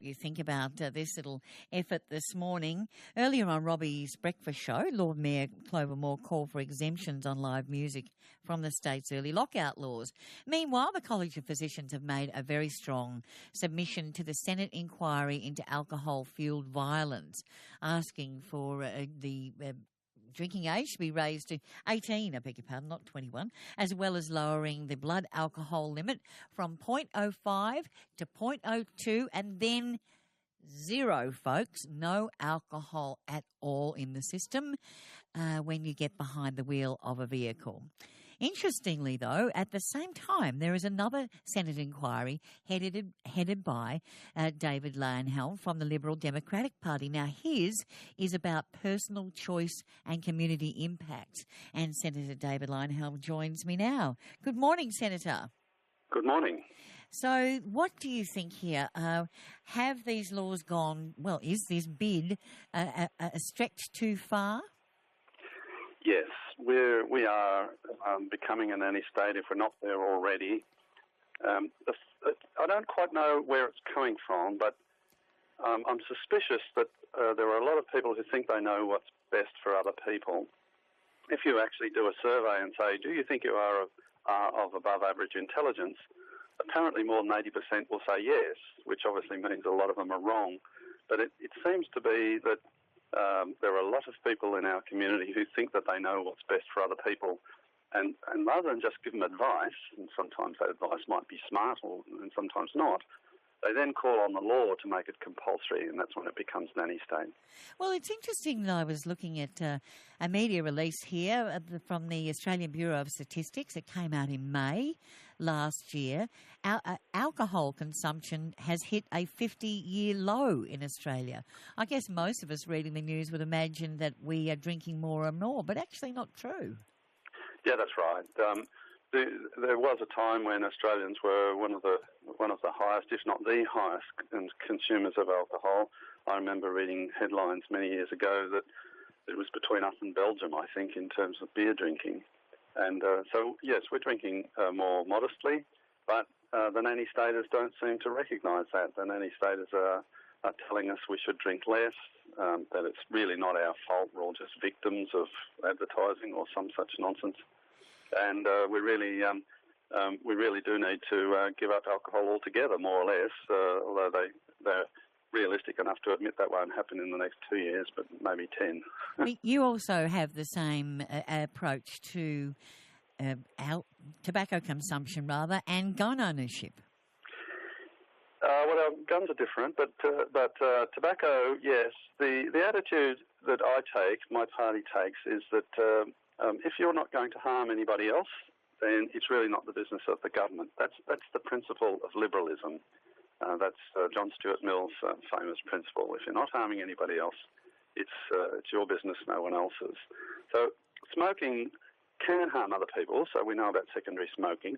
you think about this little effort this morning. Earlier on Robbie's breakfast show, Lord Mayor Clover Moore called for exemptions on live music from the state's early lockout laws. Meanwhile, the College of Physicians have made a very strong submission to the Senate inquiry into alcohol-fueled violence, asking for the drinking age to be raised to 18, I beg your pardon, not 21, as well as lowering the blood alcohol limit from 0.05 to 0.02 and then zero, folks, no alcohol at all in the system when you get behind the wheel of a vehicle. Interestingly, though, at the same time, there is another Senate inquiry headed by David Leyonhjelm from the Liberal Democratic Party. Now, his is about personal choice and community impacts. And Senator David Leyonhjelm joins me now. Good morning, Senator. Good morning. So what do you think here? Have these laws gone, well, is this bid a stretch too far? Yes, we are becoming a nanny state if we're not there already. I don't quite know where it's coming from, but I'm suspicious that there are a lot of people who think they know what's best for other people. If you actually do a survey and say, do you think you are of above average intelligence, apparently more than 80% will say yes, which obviously means a lot of them are wrong. But it seems to be that there are a lot of people in our community who think that they know what's best for other people. And rather than just give them advice, and sometimes that advice might be smart and sometimes not, they then call on the law to make it compulsory, and that's when it becomes nanny state. Well, it's interesting that I was looking at a media release here from the Australian Bureau of Statistics. It came out in May last year. Alcohol consumption has hit a 50-year low in Australia. I guess most of us reading the news would imagine that we are drinking more and more, but actually not true. Yeah, that's right. There was a time when Australians were one of the highest, if not the highest, consumers of alcohol. I remember reading headlines many years ago that it was between us and Belgium, I think, in terms of beer drinking. And so, yes, we're drinking more modestly, but the nanny staters don't seem to recognise that. The nanny staters are telling us we should drink less, that it's really not our fault, we're all just victims of advertising or some such nonsense. And we really do need to give up alcohol altogether, more or less, although they're realistic enough to admit that won't happen in the next 2 years, but maybe 10. You also have the same approach to tobacco consumption, and gun ownership. Well, guns are different, but tobacco, yes. The attitude that I take, my party takes, is that if you're not going to harm anybody else, then it's really not the business of the government. That's the principle of liberalism. That's John Stuart Mill's famous principle. If you're not harming anybody else, it's your business, no one else's. So smoking can harm other people, so we know about secondary smoking,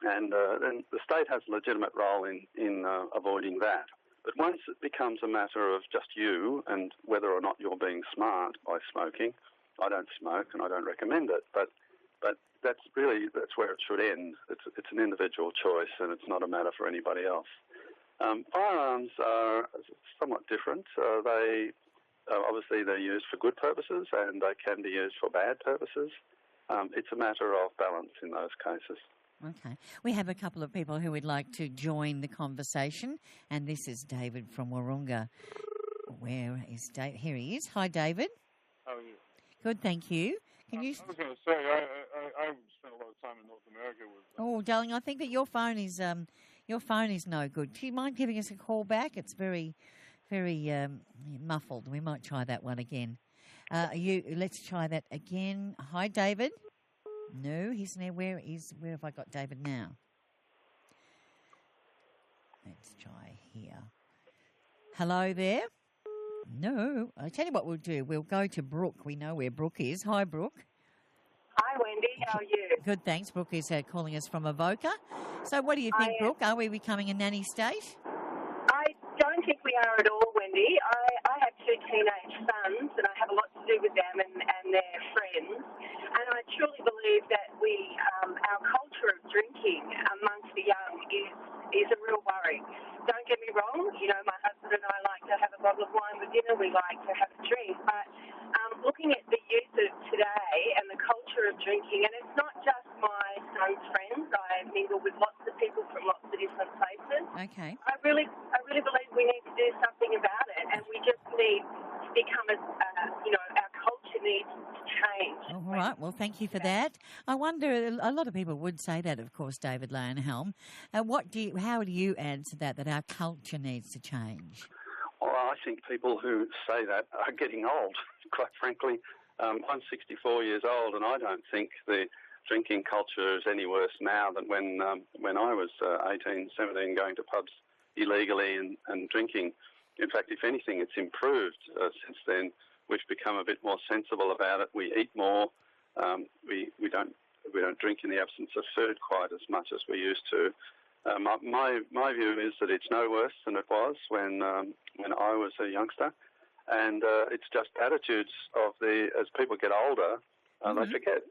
and then the state has a legitimate role in avoiding that. But once it becomes a matter of just you and whether or not you're being smart by smoking, I don't smoke and I don't recommend it, but that's where it should end. It's an individual choice and it's not a matter for anybody else. Firearms are somewhat different. Obviously they're used for good purposes and they can be used for bad purposes. It's a matter of balance in those cases. Okay. We have a couple of people who would like to join the conversation, and this is David from Wahroonga. Where is David? Here he is. Hi, David. How are you? Good, thank you. I was going to say, I spent a lot of time in North America with... Oh, darling, I think that your phone is no good. Do you mind giving us a call back? It's very, very muffled. We might try that one again. Let's try that again. Hi, David. No, he's there. Where have I got David now? Let's try here. Hello there. No, I tell you what we'll do. We'll go to Brooke. We know where Brooke is. Hi, Brooke. Hi, Wendy. How are you? Good, thanks. Brooke is calling us from Avoca. So what do you think, Brooke? Are we becoming a nanny state? I don't think we are at all, Wendy. I have two teenage sons, and I have a lot to do with them and their friends. And I truly believe that our culture of drinking amongst the young is a real worry. Don't get me wrong. You know, my husband husband and I like to have a bottle of wine with dinner. We like to have a drink. But looking at the youth of today and the culture of drinking, and it's not just my son's friends. I mingle with lots of people from lots of different places. Okay. I really believe we need to do something about it, and we just need to become our culture needs to change. All right. Well, thank you for that. I wonder, a lot of people would say that, of course, David Leyonhjelm. How do you answer that our culture needs to change? Well, I think people who say that are getting old, quite frankly. I'm 64 years old, and I don't think the drinking culture is any worse now than when I was 18, 17, going to pubs illegally and drinking. In fact, if anything, it's improved since then. We've become a bit more sensible about it. We eat more. We don't drink in the absence of food quite as much as we used to. My view is that it's no worse than it was when I was a youngster, and it's just attitudes as people get older, they forget.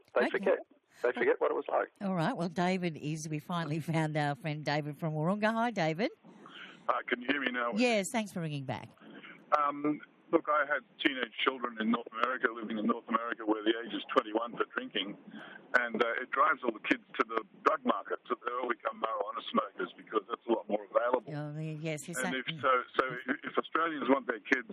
They forget what it was like. All right. Well, we finally found our friend David from Wahroonga. Hi, David. Can you hear me now? Yes, thanks for ringing back. Look, I had teenage children in North America, living in North America, where the age is 21 for drinking, and it drives all the kids to the drug market. So they all become marijuana smokers because that's a lot more available. Oh, yes. And if Australians want their kids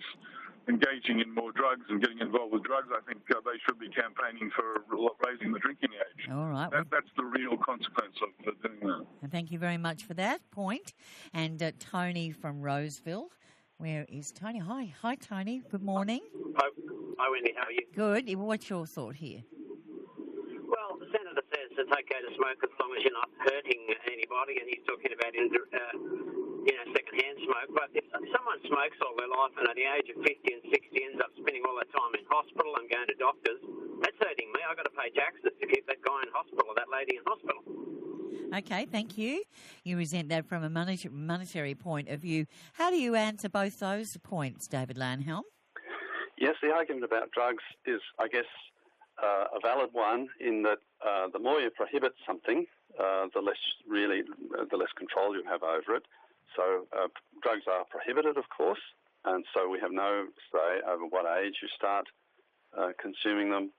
engaging in more drugs and getting involved with drugs, I think they should be campaigning for raising the drinking age. All right. That's the real consequence of doing that. And thank you very much for that point. And Tony from Roseville. Where is Tony? Hi, Tony. Good morning. Hi, Wendy. How are you? Good. What's your thought here? Well, the Senator says it's okay to smoke as long as you're not hurting anybody, and he's talking about second-hand smoke. But if someone smokes all their life and at the age of 50 and 60 ends up spending all their time in hospital and going to doctors, that's hurting me. I've got to pay taxes to keep that guy in hospital or that lady in hospital. Okay, thank you. You resent that from a monetary point of view. How do you answer both those points, David Leyonhjelm? Yes, the argument about drugs is, I guess, a valid one in that the more you prohibit something, the less control you have over it. So drugs are prohibited, of course, and so we have no say over what age you start consuming them,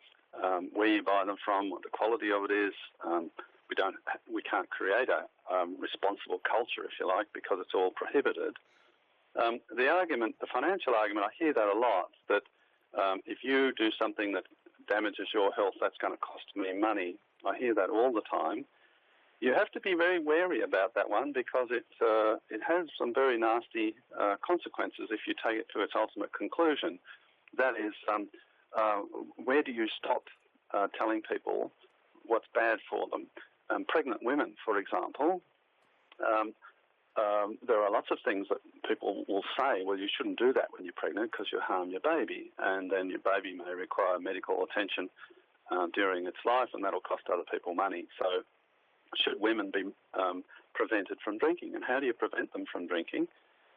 where you buy them from, what the quality of it is. We can't create a responsible culture, if you like, because it's all prohibited. The financial argument, I hear that a lot, that if you do something that damages your health, that's going to cost me money. I hear that all the time. You have to be very wary about that one because it has some very nasty consequences if you take it to its ultimate conclusion. That is, where do you stop telling people what's bad for them? Pregnant women, for example, there are lots of things that people will say, well, you shouldn't do that when you're pregnant because you harm your baby, and then your baby may require medical attention during its life, and that'll cost other people money. So should women be prevented from drinking? And how do you prevent them from drinking?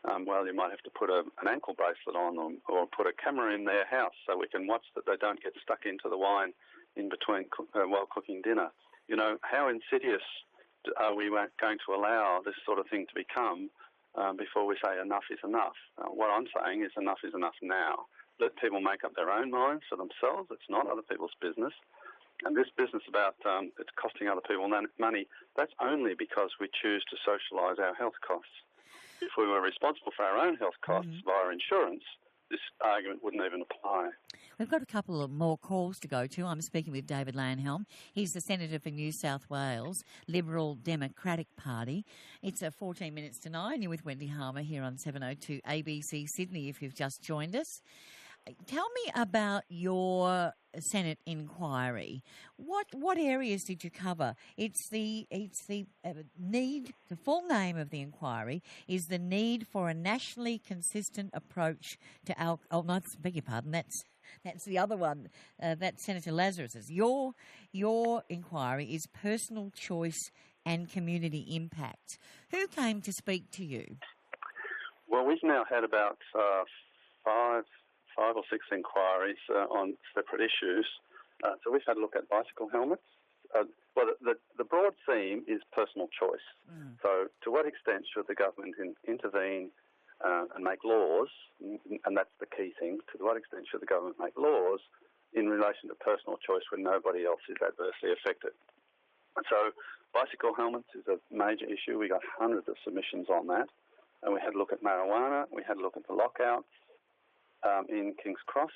Well, you might have to put an ankle bracelet on them or put a camera in their house so we can watch that they don't get stuck into the wine in between while cooking dinner. You know, how insidious are we going to allow this sort of thing to become before we say enough is enough? What I'm saying is enough now. Let people make up their own minds for themselves. It's not other people's business. And this business about it's costing other people money, that's only because we choose to socialise our health costs. If we were responsible for our own health costs via insurance, this argument wouldn't even apply. We've got a couple of more calls to go to. I'm speaking with David Leyonhjelm. He's the Senator for New South Wales, Liberal Democratic Party. It's 14 minutes to 9. You're with Wendy Harmer here on 702 ABC Sydney if you've just joined us. Tell me about your Senate inquiry. What areas did you cover? It's the need. The full name of the inquiry is the need for a nationally consistent approach to alcohol. Oh, no, beg your pardon. That's the other one. That's Senator Lazarus's. Your inquiry is personal choice and community impact. Who came to speak to you? Well, we've now had about five or six inquiries on separate issues. So we've had a look at bicycle helmets. The broad theme is personal choice. So to what extent should the government intervene and make laws, and that's the key thing, to what extent should the government make laws in relation to personal choice when nobody else is adversely affected? And so bicycle helmets is a major issue. We got hundreds of submissions on that, and we had a look at marijuana, we had a look at the lockouts in King's Cross.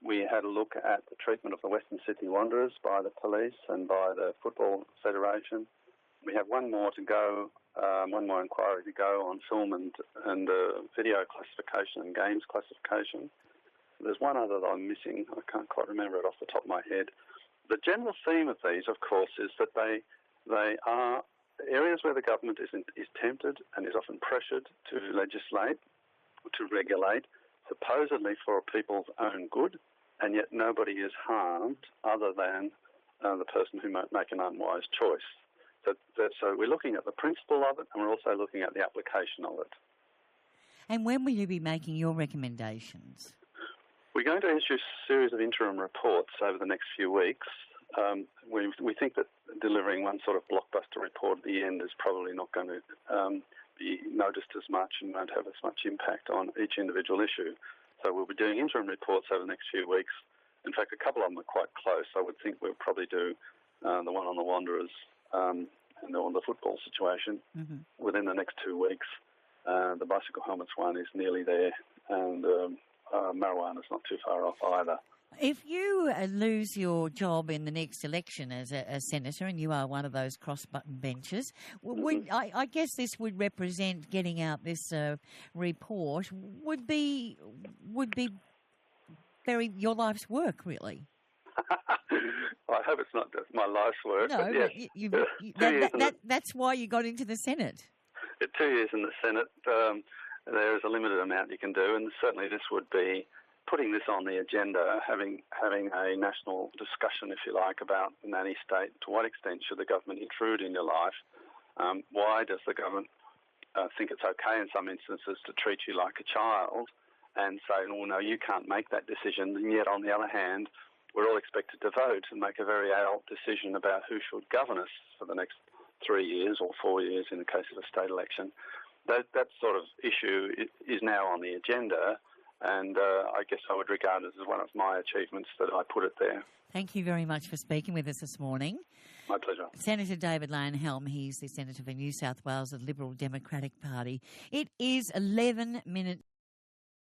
We had a look at the treatment of the Western Sydney Wanderers by the police and by the Football Federation. We have one more to go, one more inquiry to go on film and video classification and games classification. There's one other that I'm missing. I can't quite remember it off the top of my head. The general theme of these, of course, is that they are areas where the government is tempted and is often pressured to legislate, to regulate, supposedly for people's own good, and yet nobody is harmed other than the person who might make an unwise choice. So we're looking at the principle of it, and we're also looking at the application of it. And when will you be making your recommendations? We're going to issue a series of interim reports over the next few weeks. We think that delivering one sort of blockbuster report at the end is probably not going to be noticed as much and won't have as much impact on each individual issue. So we'll be doing interim reports over the next few weeks. In fact, a couple of them are quite close. I would think we'll probably do the one on the Wanderers and on the football situation within the next 2 weeks. The bicycle helmets one is nearly there, and marijuana's not too far off either. If you lose your job in the next election as a senator, and you are one of those cross-button benches, I guess this would represent getting out this report would be very your life's work, really. I hope it's not just my life's work. No, but yes. That's why you got into the Senate. 2 years in the Senate, there is a limited amount you can do, and certainly this would be putting this on the agenda, having a national discussion, if you like, about the nanny state. To what extent should the government intrude in your life? Why does the government think it's okay in some instances to treat you like a child and say, well, no, you can't make that decision, and yet on the other hand, we're all expected to vote and make a very adult decision about who should govern us for the next 3 years or 4 years in the case of a state election. That sort of issue is now on the agenda, and I guess I would regard it as one of my achievements that I put it there. Thank you very much for speaking with us this morning. My pleasure. Senator David Leyonhjelm, he's the Senator for New South Wales of the Liberal Democratic Party. It is 11 minutes.